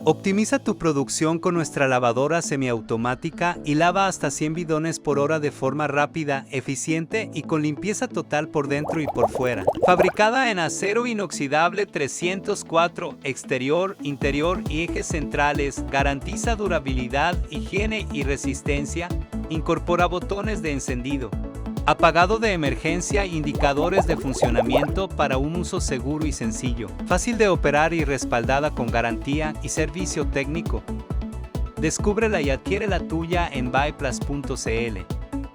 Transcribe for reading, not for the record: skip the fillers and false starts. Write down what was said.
Optimiza tu producción con nuestra lavadora semiautomática y lava hasta 100 bidones por hora de forma rápida, eficiente y con limpieza total por dentro y por fuera. Fabricada en acero inoxidable 304, exterior, interior y ejes centrales, garantiza durabilidad, higiene y resistencia. Incorpora botones de encendido, apagado de emergencia e indicadores de funcionamiento para un uso seguro y sencillo. Fácil de operar y respaldada con garantía y servicio técnico. Descúbrela y adquiere la tuya en buyplus.cl.